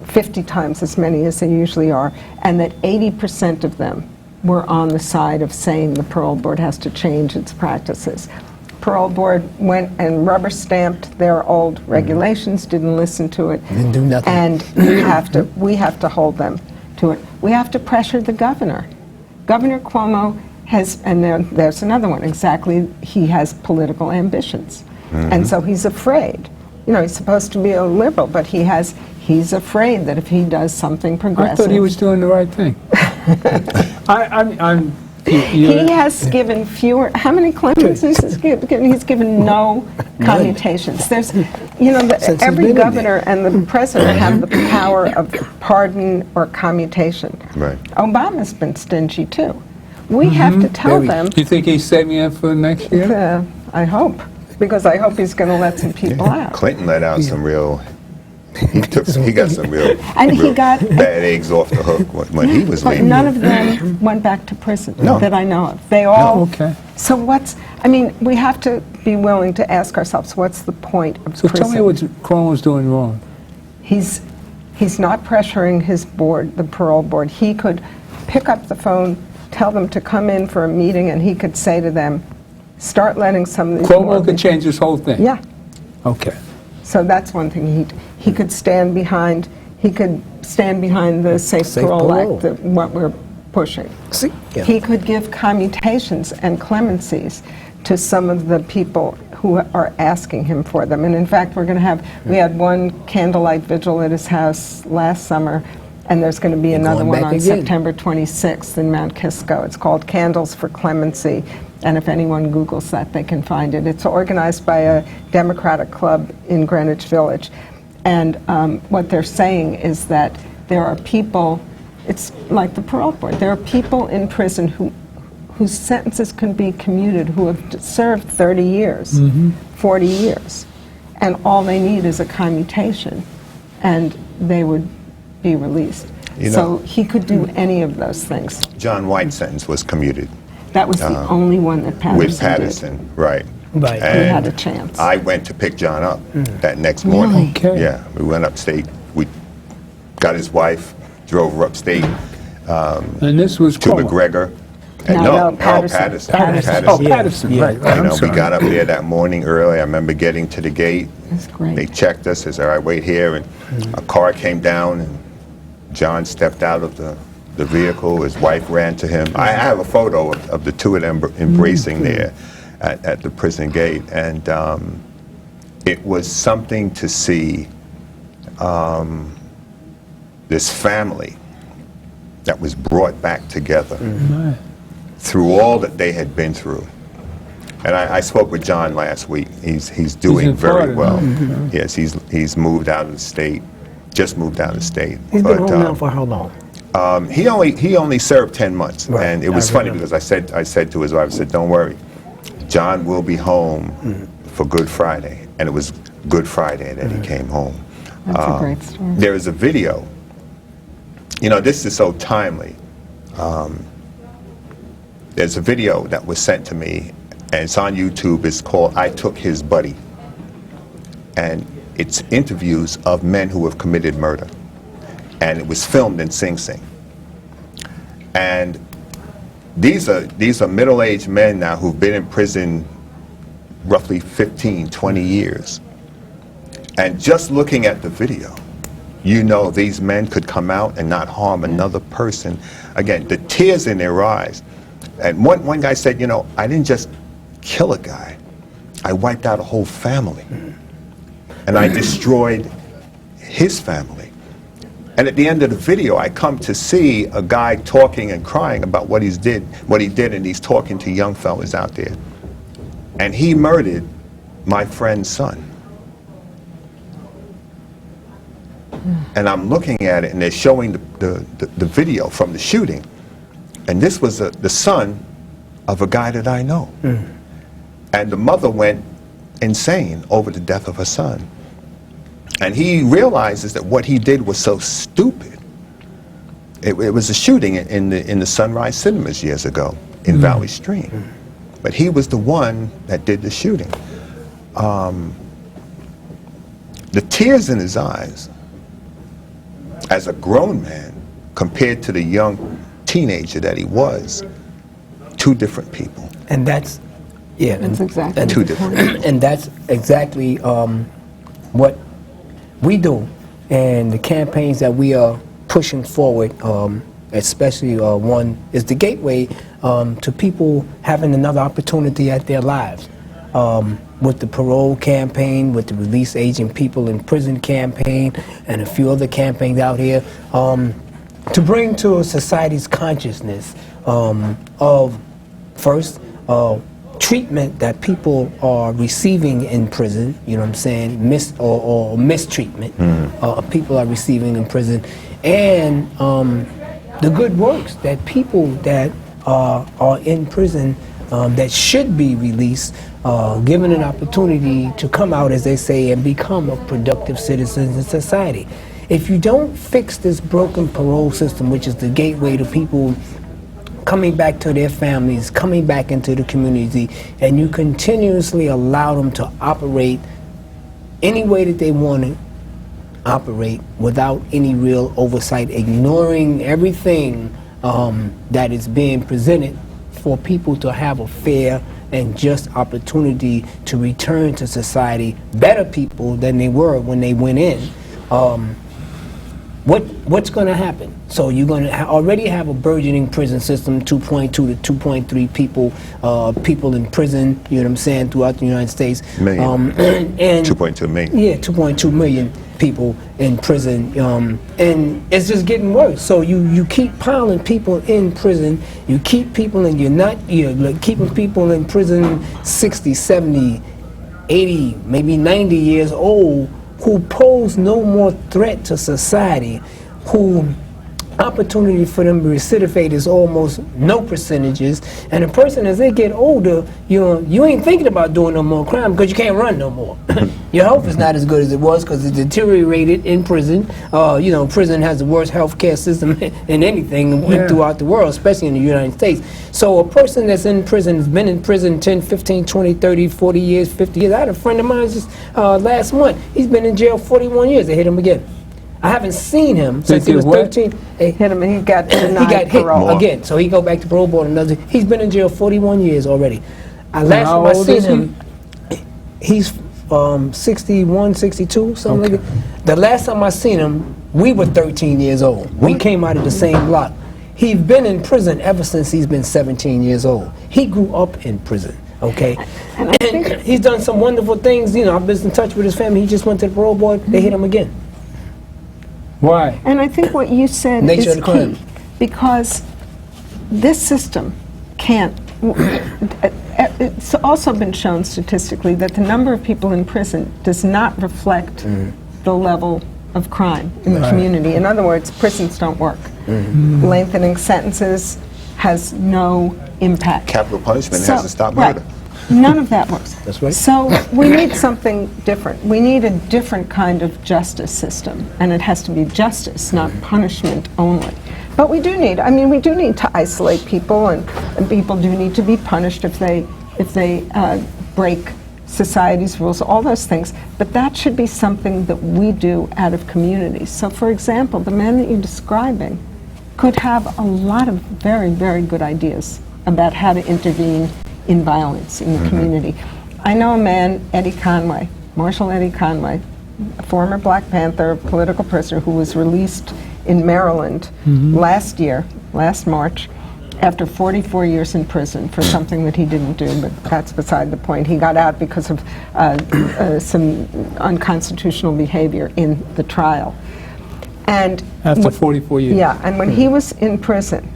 S5: 50 times as many as there usually are, and that 80% of them were on the side of saying the parole board has to change its practices. Parole board went and rubber stamped their old regulations, didn't listen to it,
S6: Didn't do nothing.
S5: and we have to hold them to it. We have to pressure the governor. Governor Cuomo has, and there's another one, exactly, he has political ambitions. And so he's afraid. You know, he's supposed to be a liberal, but he's afraid that if he does something progressive.
S3: I thought he was doing the right thing.
S5: He has given fewer. How many clemencies has he given? He's given no commutations. There's, you know, every governor and the president have the power of pardon or commutation.
S4: Right.
S5: Obama's been stingy too. We have to tell them.
S3: You think he's saving it for next year?
S5: I hope, because I hope he's going to let some people out.
S4: Clinton let out some real. He got some real,
S5: And he
S4: real
S5: got-
S4: bad eggs off the hook when he was
S5: But
S4: leaving.
S5: none of them went back to prison
S4: No.
S5: that I know of. They all.
S3: Okay.
S5: So I mean, we have to be willing to ask ourselves, what's the point of
S3: So
S5: prison?
S3: tell me what Cuomo's doing wrong.
S5: He's not pressuring his board, the parole board. He could pick up the phone, tell them to come in for a meeting, and he could say to them, start letting some of these
S3: Cuomo
S5: more
S3: could change this whole thing?
S5: Yeah.
S3: Okay.
S5: So that's one thing he could stand behind. He could stand behind the Safe Parole Act, what we're pushing.
S6: See? Yeah.
S5: He could give commutations and clemencies to some of the people who are asking him for them. And in fact, we had one candlelight vigil at his house last summer, and there's going to be another
S6: going
S5: one
S6: back
S5: on
S6: again.
S5: September 26th in Mount Kisco. It's called Candles for Clemency, and if anyone Googles that, they can find it. It's organized by a Democratic club in Greenwich Village. And what they're saying is that there are people, it's like the parole board, there are people in prison whose sentences can be commuted, who have served 30 years, 40 years, and all they need is a commutation, and they would be released.
S4: You
S5: So
S4: know-
S5: he could do any of those things.
S4: John White's sentence was commuted
S5: That was the only one that Patterson
S4: with Patterson, right?
S6: Right.
S5: did. He had a chance.
S4: I went to pick John up that next morning.
S3: Okay.
S4: Yeah, we went upstate. We got his wife, drove her upstate
S3: And this was
S4: to
S3: Cuomo.
S4: McGregor.
S5: No, Patterson.
S4: Patterson.
S5: Patterson.
S3: Oh, Patterson, right.
S4: You
S3: I'm
S4: know, we
S3: sorry.
S4: got up there that morning early. I remember getting to the gate.
S5: That's great.
S4: They checked us. They said, all right, wait here. And a car came down, and John stepped out of the vehicle. His wife ran to him. I have a photo of the two of them embracing there at the prison gate. And it was something to see this family that was brought back together through all that they had been through. And I spoke with John last week. He's doing
S3: in
S4: very
S3: Florida,
S4: well.
S3: huh?
S4: Yes, he's moved out of the state, just moved out of the state.
S6: He's been
S4: But,
S6: home now for how long?
S4: he only served 10 months,
S6: Right.
S4: and it was
S6: I
S4: funny
S6: remember.
S4: because I said to his wife, I said, "Don't worry, John will be home for Good Friday," and it was Good Friday that he came home.
S5: That's a great story.
S4: There is a video. You know, this is so timely. There's a video that was sent to me, and it's on YouTube. It's called "I Took His Buddy," and it's interviews of men who have committed murder. And it was filmed in Sing Sing. And these are middle-aged men now who've been in prison roughly 15, 20 years. And just looking at the video, you know these men could come out and not harm another person. Again, the tears in their eyes. And one guy said, you know, I didn't just kill a guy, I wiped out a whole family. And I destroyed his family. And at the end of the video, I come to see a guy talking and crying about what he did, and he's talking to young fellas out there. And he murdered my friend's son. And I'm looking at it, and they're showing the video from the shooting. And this was the son of a guy that I know. And the mother went insane over the death of her son. And he realizes that what he did was so stupid. It was a shooting in the Sunrise Cinemas years ago in Valley Stream. but he was the one that did the shooting. The tears in his eyes, as a grown man, compared to the young teenager that he was, two different people.
S6: And that's, yeah.
S5: That's exactly
S4: Two different.
S6: And that's exactly what we do, and the campaigns that we are pushing forward, especially one is the gateway to people having another opportunity at their lives. With the parole campaign, with the release aging people in prison campaign, and a few other campaigns out here, to bring to society's consciousness of, first, treatment that people are receiving in prison, you know what I'm saying, or mistreatment people are receiving in prison, and the good works that people that are in prison that should be released, given an opportunity to come out, as they say, and become a productive citizens in society. If you don't fix this broken parole system, which is the gateway to people coming back to their families, coming back into the community, and you continuously allow them to operate any way that they want to operate without any real oversight, ignoring everything that is being presented for people to have a fair and just opportunity to return to society better people than they were when they went in, what's going to happen? So you're going to already have a burgeoning prison system, 2.2 to 2.3 people in prison, you know what I'm saying, throughout the United States.
S4: Million.
S6: And
S4: 2.2 million.
S6: Yeah, 2.2 million people in prison, and it's just getting worse. So you keep piling people in prison, you keep people, and you're like keeping people in prison 60, 70, 80, maybe 90 years old, who pose no more threat to society, who opportunity for them to recidivate is almost no percentages, and a person, as they get older, you ain't thinking about doing no more crime because you can't run no more. Your health is not as good as it was because it's deteriorated in prison. Prison has the worst health care system in anything throughout the world, especially in the United States. So a person that's in prison has been in prison 10, 15, 20, 30, 40 years, 50 years. I had a friend of mine just last month. He's been in jail 41 years. They hit him again. I haven't seen him since he was 13.
S5: They hit him and he got denied
S6: he got hit
S5: parole.
S6: again. So he go back to parole board and another. He's been in jail 41 years already. Last time I seen him, he's 61, 62, something like that. The last time I seen him, we were 13 years old. We came out of the same block. He's been in prison ever since he's been 17 years old. He grew up in prison. Okay, and he's done some wonderful things. I've been in touch with his family. He just went to the parole board. They hit him again.
S3: Why?
S5: And I think what you said
S6: Nature
S5: is
S6: of the crime.
S5: key, because this system can't. It's also been shown statistically that the number of people in prison does not reflect the level of crime in the community. In other words, prisons don't work. Lengthening sentences has no impact.
S4: Capital punishment hasn't stopped murder.
S5: None of that works.
S6: That's right.
S5: So we need something different. We need a different kind of justice system, and it has to be justice, not punishment only. But we do need to isolate people, and people do need to be punished if they break society's rules, all those things. But that should be something that we do out of communities. So, for example, the man that you're describing could have a lot of very, very good ideas about how to intervene in violence in the community. I know a man, Marshall Eddie Conway, a former Black Panther political prisoner who was released in Maryland last March, after 44 years in prison for something that he didn't do, but that's beside the point. He got out because of some unconstitutional behavior in the trial. And
S3: After 44 years.
S5: Yeah, and when he was in prison,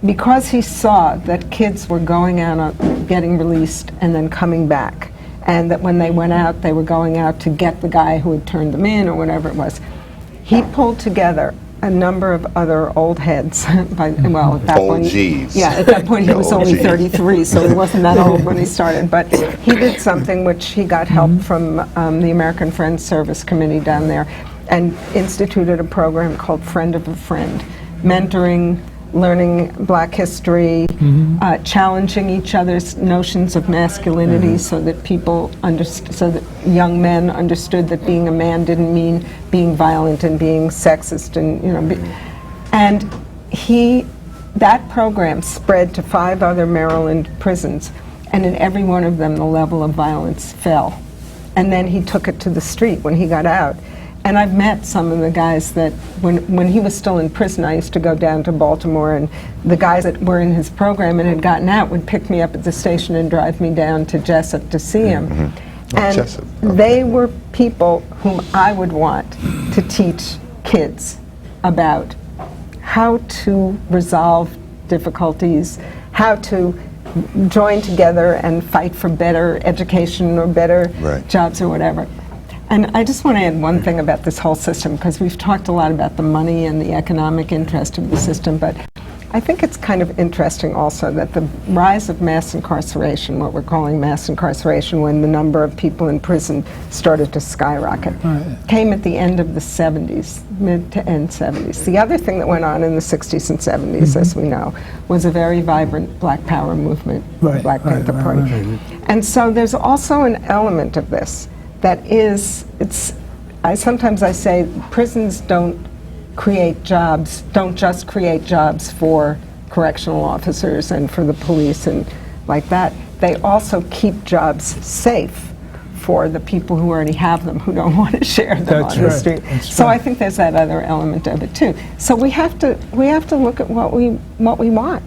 S5: because he saw that kids were going out, getting released, and then coming back, and that when they went out, they were going out to get the guy who had turned them in or whatever it was, he pulled together a number of other old heads. At that point, at that point he was only 33, so he wasn't that old when he started. But he did something which he got help from the American Friends Service Committee down there, and instituted a program called Friend of a Friend, mentoring learning Black history, challenging each other's notions of masculinity, so that people so that young men understood that being a man didn't mean being violent and being sexist, and and that program spread to 5 other Maryland prisons, and in every one of them the level of violence fell. And then he took it to the street when he got out. And I've met some of the guys that, when he was still in prison, I used to go down to Baltimore, and the guys that were in his program and had gotten out would pick me up at the station and drive me down to Jessup to see him. And they were people whom I would want to teach kids about how to resolve difficulties, how to join together and fight for better education or better jobs or whatever. And I just want to add one thing about this whole system, because we've talked a lot about the money and the economic interest of the system, but I think it's kind of interesting also that the rise of mass incarceration, what we're calling mass incarceration, when the number of people in prison started to skyrocket, came at the end of the 70s, mid to end 70s. The other thing that went on in the 60s and 70s, as we know, was a very vibrant Black Power movement, the Black Panther Party. And so there's also an element of this that is, sometimes I say prisons don't just create jobs for correctional officers and for the police and like that. They also keep jobs safe for the people who already have them, who don't want to share them on the street. So I think there's that other element of it too. So we have to look at what we want.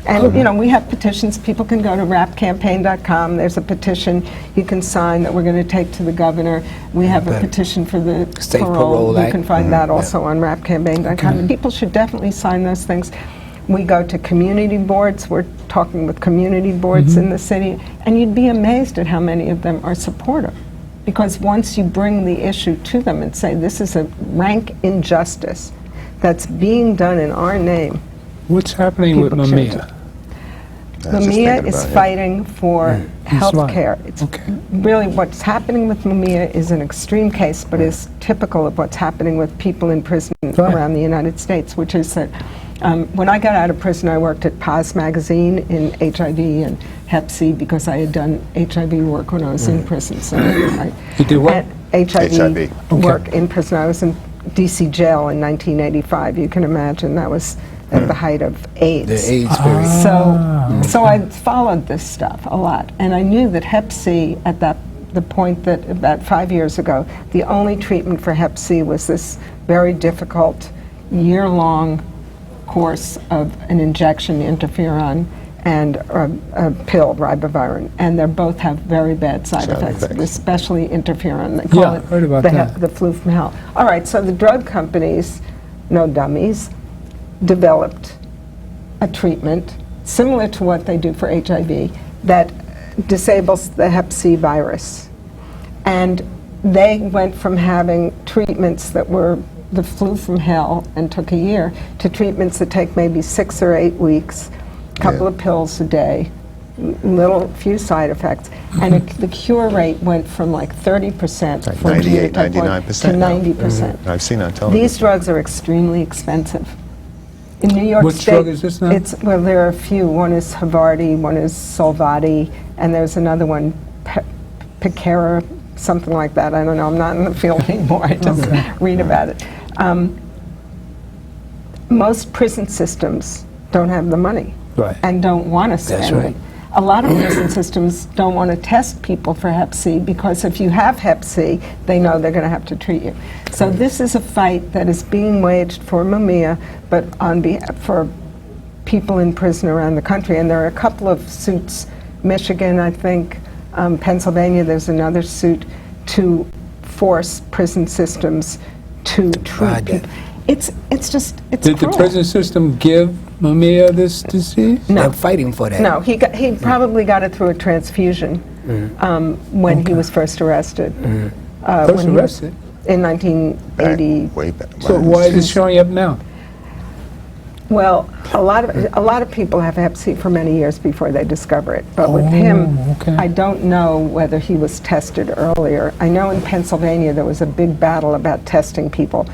S5: And we have petitions. People can go to rappcampaign.com. There's a petition you can sign that we're going to take to the governor. We have a petition for the
S6: State
S5: parole.
S6: Parole
S5: You can find that also on rappcampaign.com. And people should definitely sign those things. We go to community boards. We're talking with community boards in the city, and you'd be amazed at how many of them are supportive. Because once you bring the issue to them and say, this is a rank injustice that's being done in our name.
S3: What's happening with Mamiya?
S5: Mamiya is fighting for health care. It's really, what's happening with Mamiya is an extreme case, but is typical of what's happening with people in prison around the United States, which is that when I got out of prison, I worked at Paz magazine in HIV and Hep C, because I had done HIV work when I was in prison. So
S3: you did what?
S5: HIV work in prison. I was in DC jail in 1985. You can imagine that was at the height of AIDS.
S6: The AIDS period.
S5: So I followed this stuff a lot, and I knew that Hep C at the point that about 5 years ago, the only treatment for Hep C was this very difficult year-long course of an injection, interferon, and a pill, ribavirin, and they both have very bad side effects, especially interferon. They call it the flu from hell. All right, so the drug companies, no dummies, developed a treatment similar to what they do for HIV that disables the Hep C virus. And they went from having treatments that were the flu from hell and took a year to treatments that take maybe 6 or 8 weeks, a couple of pills a day, few side effects, and the cure rate went from like 30%,
S4: like 98, 99%
S5: to 90%.
S4: I've seen on television.
S5: These drugs are extremely expensive. In New York
S3: Which
S5: State,
S3: drug is this now?
S5: Well, there are a few. One is Havarti, one is Solvati, and there's another one, Picara, something like that. I don't know. I'm not in the field anymore. I just read about it. Most prison systems don't have the money and don't want to spend it. A lot of prison systems don't want to test people for Hep C, because if you have Hep C, they know they're going to have to treat you. So this is a fight that is being waged for Mamiya, but for people in prison around the country. And there are a couple of suits, Michigan, I think, Pennsylvania, there's another suit to force prison systems to treat people. It's
S3: Did
S5: cruel.
S3: the prison system give Mamiya this disease?
S5: No.
S6: They're fighting for that.
S5: No, he probably got it through a transfusion when he was first arrested.
S3: First arrested?
S5: In 1980.
S4: Way back.
S3: So why is it showing up now?
S5: Well, a lot of people have Hep C for many years before they discover it. But with him, I don't know whether he was tested earlier. I know in Pennsylvania there was a big battle about testing people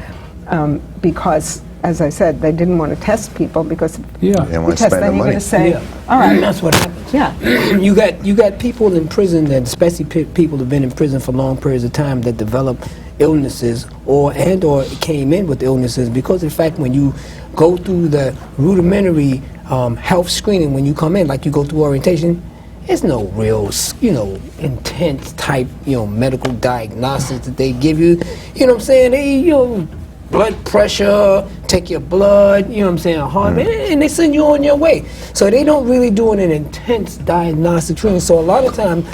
S5: because as I said, they didn't want to test people because if
S3: Yeah.
S4: They
S5: you
S4: want to
S5: test
S4: spend the
S5: them, you're
S4: money.
S5: going to say,
S6: Yeah.
S5: all right,
S6: That's what happens.
S5: yeah.
S6: You got people in prison, and especially people who've been in prison for long periods of time, that develop illnesses or came in with illnesses because of the fact when you go through the rudimentary health screening when you come in, like you go through orientation, there's no real, intense type, medical diagnostics that they give you. You know what I'm saying? They, blood pressure, take your blood, you know what I'm saying, heart, and they send you on your way. So they don't really do an intense diagnostic training. So a lot of times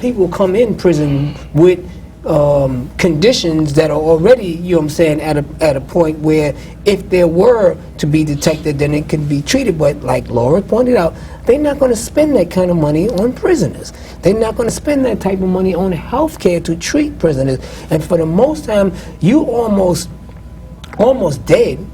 S6: people come in prison with conditions that are already, you know what I'm saying, at a point where if there were to be detected, then it could be treated. But like Laura pointed out, they're not going to spend that kind of money on prisoners. They're not going to spend that type of money on health care to treat prisoners. And for the most time, you almost dead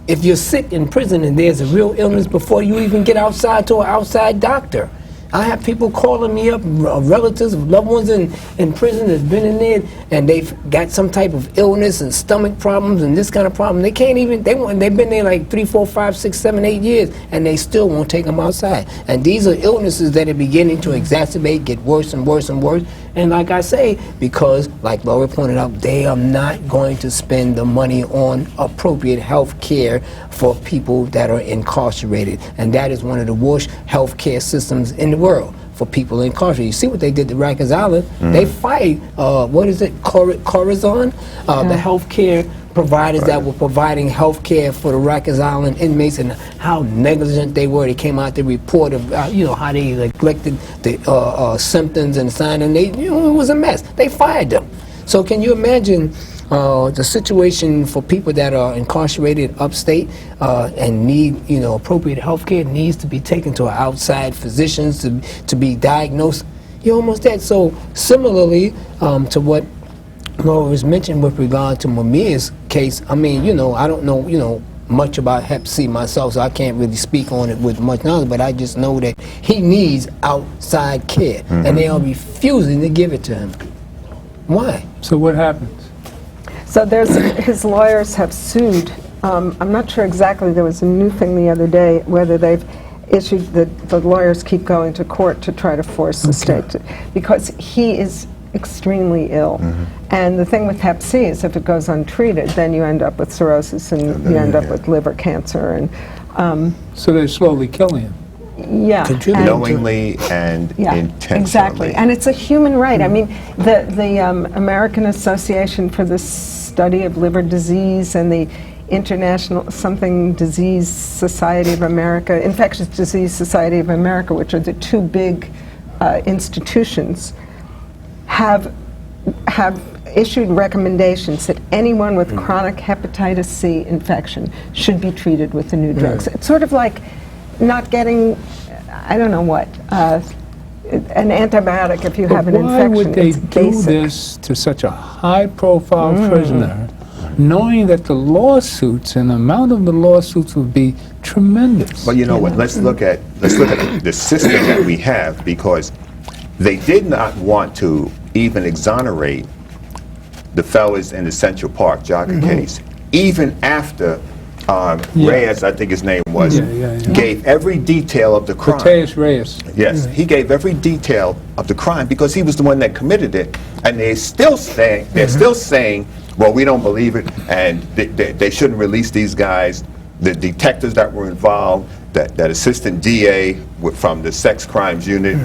S6: if you're sick in prison and there's a real illness before you even get outside to an outside doctor. I have people calling me up, relatives, loved ones in prison that's been in there, and they've got some type of illness and stomach problems and this kind of problem. They can't even, they've been there like 3, 4, 5, 6, 7, 8 years, and they still won't take them outside. And these are illnesses that are beginning to exacerbate, get worse and worse and worse. And like I say, because, like Laura pointed out, they are not going to spend the money on appropriate health care for people that are incarcerated. And that is one of the worst health care systems in the world for people incarcerated. You see what they did to Rikers Island? They fired, Corazon, the health care providers that were providing health care for the Rikers Island inmates, and how negligent they were. They came out the report of how they neglected the symptoms and signs, and they, it was a mess. They fired them. So can you imagine the situation for people that are incarcerated upstate and need appropriate health care, needs to be taken to outside physicians to be diagnosed? You're almost dead. So similarly to what Laura was mentioned with regard to Mamiya's case, I mean, I don't know, much about Hep C myself, so I can't really speak on it with much knowledge, but I just know that he needs outside care, and they are refusing to give it to him. Why?
S3: So what happens?
S5: So his lawyers have sued. I'm not sure exactly. There was a new thing the other day whether they've issued, the lawyers keep going to court to try to force the state to, because he is extremely ill. And the thing with Hep C is if it goes untreated, then you end up with cirrhosis and you end up with liver cancer. And
S3: so they're slowly killing him.
S5: yeah,
S4: Knowingly and intentionally.
S5: Exactly, and it's a human right. I mean, the American Association for the Study of Liver Disease and the International something Disease Society of America, Infectious Disease Society of America, which are the two big institutions, have issued recommendations that anyone with chronic hepatitis C infection should be treated with the new drugs. It's sort of like not getting, I don't know what, an antibiotic if you have an infection.
S3: Why would they
S5: It's
S3: do
S5: basic.
S3: this to such a high-profile prisoner, knowing that the lawsuits and the amount of the lawsuits would be tremendous?
S4: Well, you know what? Let's look at the system that we have, because they did not want to even exonerate the fellas in the Central Park jogger case, even after Reyes, I think his name was, gave every detail of the crime.
S3: Mateus Reyes.
S4: Yes, he gave every detail of the crime because he was the one that committed it, and they're still saying, well, we don't believe it, and they shouldn't release these guys. The detectives that were involved, that assistant DA from the sex crimes unit,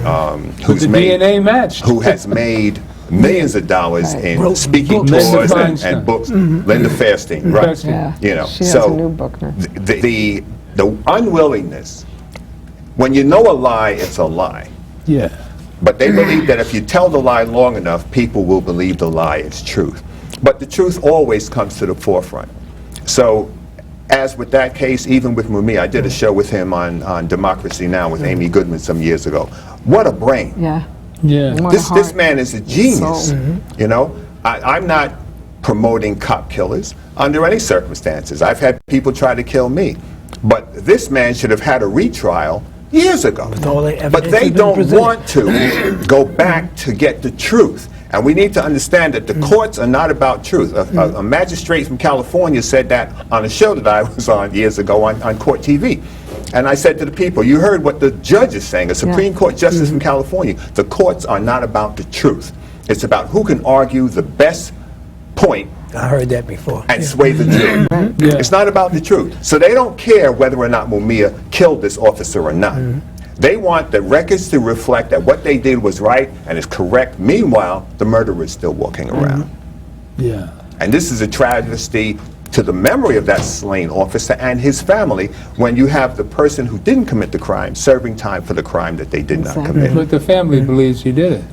S4: who's
S3: DNA matched,
S4: who has made millions of dollars in speaking tours and books. Linda Fairstein, right?
S5: Yeah.
S4: You know,
S5: She has
S4: so
S5: a new book now.
S4: the unwillingness, when you know a lie, it's a lie.
S3: Yeah.
S4: But they believe that if you tell the lie long enough, people will believe the lie is truth. But the truth always comes to the forefront. So, as with that case, even with Mumia, I did a show with him on Democracy Now! With Amy Goodman some years ago. What a brain.
S5: Yeah.
S3: Yeah.
S4: This man is a genius. You know, I'm not promoting cop killers under any circumstances. I've had people try to kill me. But this man should have had a retrial years ago. But they don't want to go back to get the truth. And we need to understand that the courts are not about truth. A magistrate from California said that on a show that I was on years ago on Court TV. And I said to the people, you heard what the judge is saying, a Supreme Court justice from California. The courts are not about the truth. It's about who can argue the best point.
S6: I heard that before.
S4: And sway the jury. It's not about the truth. So they don't care whether or not Mumia killed this officer or not. They want the records to reflect that what they did was right and is correct. Meanwhile, the murderer is still walking around.
S3: Yeah.
S4: And this is a travesty to the memory of that slain officer and his family when you have the person who didn't commit the crime serving time for the crime that they did not commit.
S3: But the family believes he did it.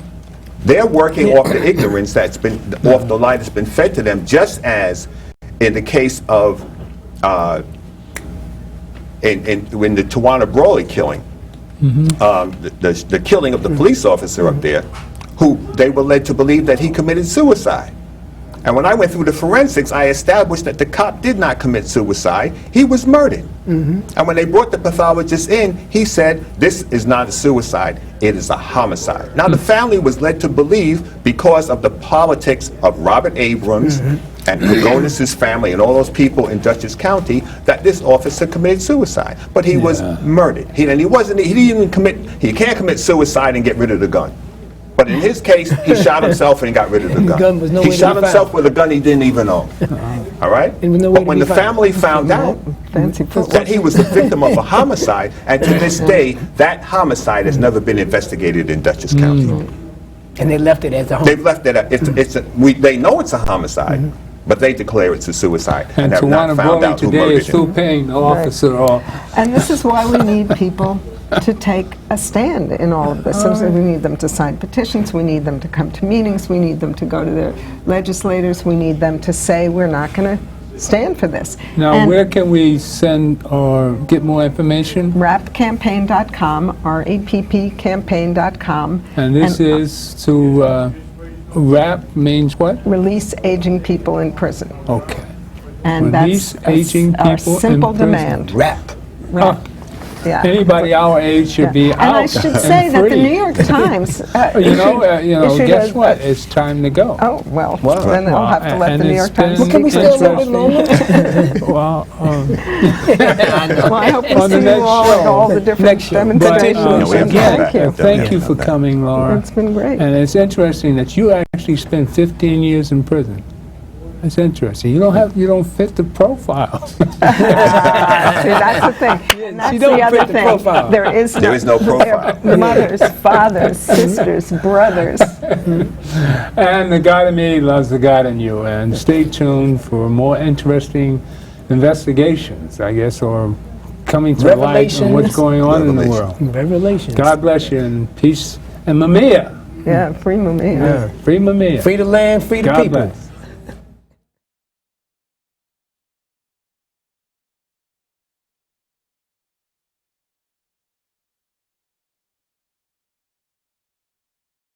S4: They're working off the ignorance that's been, off the lie that's been fed to them, just as in the case of, in the Tawana Brawley killing, the killing of the police officer up there, who they were led to believe that he committed suicide. And when I went through the forensics, I established that the cop did not commit suicide. He was murdered. And when they brought the pathologist in, he said, this is not a suicide, it is a homicide. Now, the family was led to believe, because of the politics of Robert Abrams and Pagonis's family and all those people in Dutchess County, that this officer committed suicide. But he was murdered. He didn't even commit, he can't commit suicide and get rid of the gun. But in his case, he shot himself and he got rid of the gun. He shot himself with a gun he didn't even own. All right? But when the family found out that he was the victim of a homicide, and to this day, that homicide has never been investigated in Dutchess County.
S6: And they left it as a homicide.
S4: They've left it. They know it's a homicide, but they declare it's a suicide and have not
S3: Tawana
S4: found
S3: Brawley
S4: out who
S3: today
S4: murdered
S3: is still
S4: him.
S3: paying the officer off.
S5: And this is why we need people to take a stand in all of this. So we need them to sign petitions, we need them to come to meetings, we need them to go to their legislators, we need them to say we're not going to stand for this.
S3: Now,
S5: and
S3: where can we send or get more information?
S5: RAPPcampaign.com, RAPP campaign.com.
S3: And this is to, RAPP means what?
S5: Release aging people in prison.
S3: Okay.
S5: And
S3: Release
S5: that's
S3: aging
S5: our
S3: people
S5: simple
S3: in prison.
S5: demand.
S6: RAPP.
S5: RAPP. Yeah.
S3: Anybody our age should be out
S5: And I should say that the
S3: free.
S5: New York Times
S3: guess what? It's time to go.
S5: Oh, well, then I'll have to let the New York Times
S6: Well, can we stay a little bit longer?
S3: Well,
S5: Well, I hope we
S3: on the
S5: see you
S3: next
S5: all at
S3: show.
S5: all the different demonstrations.
S4: we have to
S5: Thank you.
S3: Thank you for coming, Laura.
S5: It's been great.
S3: And it's interesting that you actually spent 15 years in prison. That's interesting. You don't fit the profile.
S5: See, that's the thing. And that's
S6: don't
S5: the other
S6: fit the
S5: thing.
S6: profile.
S5: There is
S4: no profile.
S5: Mothers, fathers, sisters, brothers.
S3: And the God in me loves the God in you. And stay tuned for more interesting investigations, I guess, or coming to light on what's going on in the world.
S6: Revelations.
S3: God bless you, and peace. And Mumia.
S5: Yeah, free Mumia.
S3: Free Mumia.
S6: Free the land, free the
S3: God
S6: people.
S3: bless.